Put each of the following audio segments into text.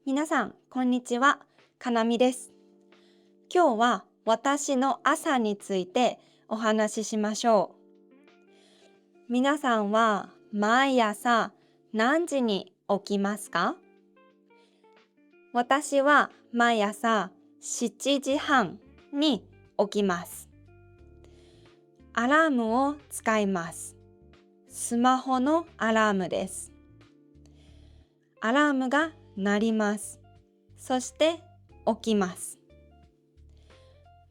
皆さん、こんにちは。かなみです。今日は私の朝についてお話ししましょう。皆さんは毎朝何時に起きますか？私は毎朝7時半に起きます。アラームを使います。スマホのアラームです。アラームが鳴ります。そして起きます。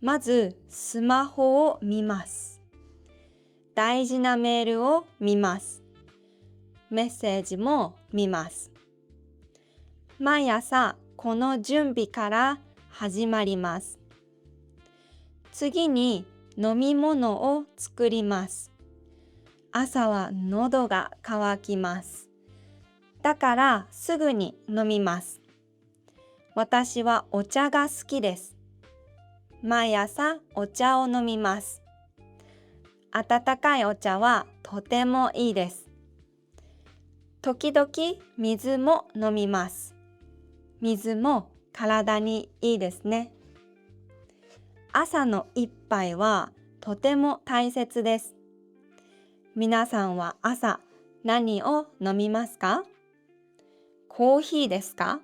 まずスマホを見ます。大事なメールを見ます。メッセージも見ます。毎朝この準備から始まります。次に飲み物を作ります。朝は喉が渇きます。だからすぐに飲みます。私はお茶が好きです。毎朝お茶を飲みます。温かいお茶はとてもいいです。時々水も飲みます。水も体にいいですね。朝の一杯はとても大切です。皆さんは朝何を飲みますか？コーヒーですか？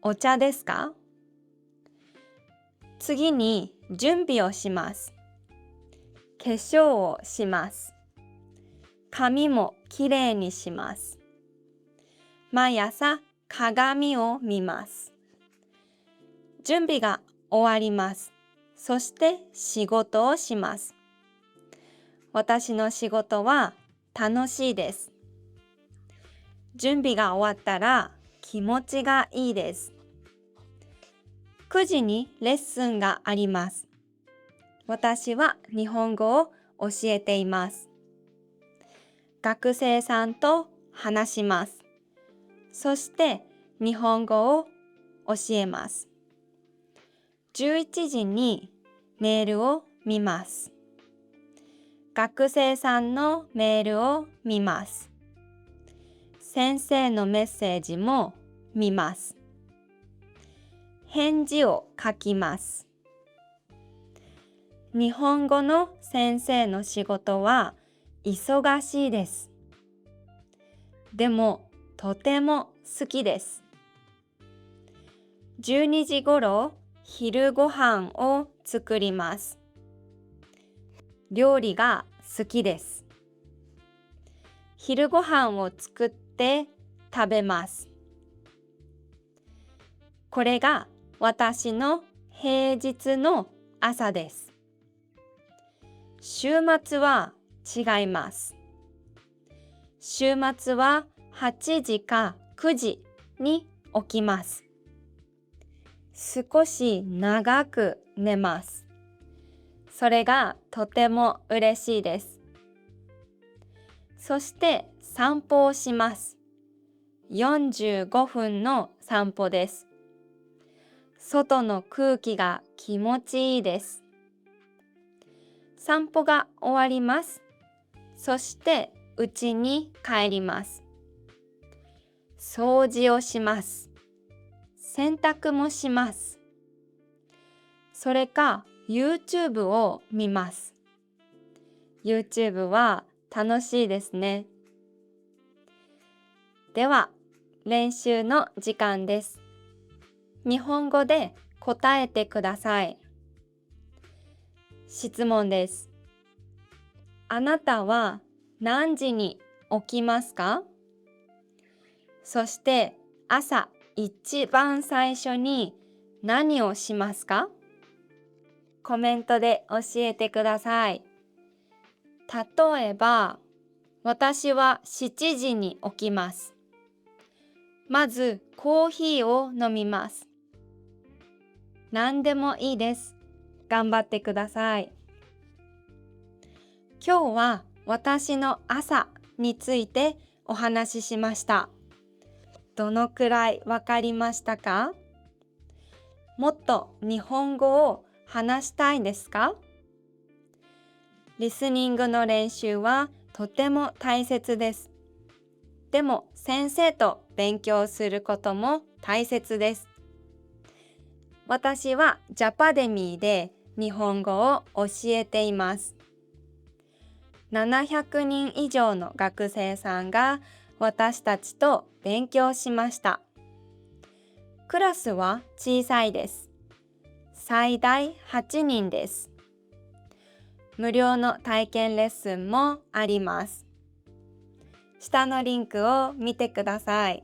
お茶ですか？次に準備をします。化粧をします。髪もきれいにします。毎朝鏡を見ます。準備が終わります。そして仕事をします。私の仕事は楽しいです。準備が終わったら気持ちがいいです。9時にレッスンがあります。私は日本語を教えています。学生さんと話します。そして日本語を教えます。11時にメールを見ます。学生さんのメールを見ます。先生のメッセージも見ます。返事を書きます。日本語の先生の仕事は忙しいです。でもとても好きです。12時ごろ昼ご飯を作ります。料理が好きです。昼ご飯を作って食べます。これが私の平日の朝です。週末は違います。週末は8時か9時に起きます。少し長く寝ます。それがとても嬉しいです。そして散歩をします。45分の散歩です。外の空気が気持ちいいです。散歩が終わります。そして家に帰ります。掃除をします。洗濯もします。それか YouTube を見ます。YouTube は楽しいですね。では、練習の時間です。日本語で答えてください。質問です。あなたは何時に起きますか？そして朝一番最初に何をしますか？コメントで教えてください。例えば、私は7時に起きます。まずコーヒーを飲みます。何でもいいです。頑張ってください。今日は私の朝についてお話ししました。どのくらいわかりましたか？もっと日本語を話したいですか？リスニングの練習はとても大切です。でも先生と勉強することも大切です。私はジャパデミーで日本語を教えています。700人以上の学生さんが私たちと勉強しました。クラスは小さいです。最大8人です。無料の体験レッスンもあります。下のリンクを見てください。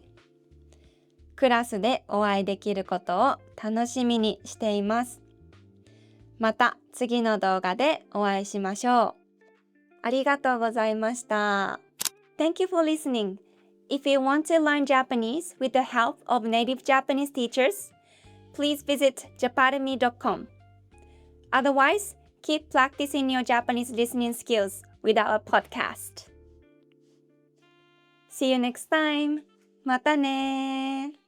クラスでお会いできることを楽しみにしています。また次の動画でお会いしましょう。ありがとうございました。Thank you for listening. If you want to learn Japanese with the help of native Japanese teachers, please visit japademy.com. Otherwise, keep practicing your Japanese listening skills with our podcast. See you next time. またね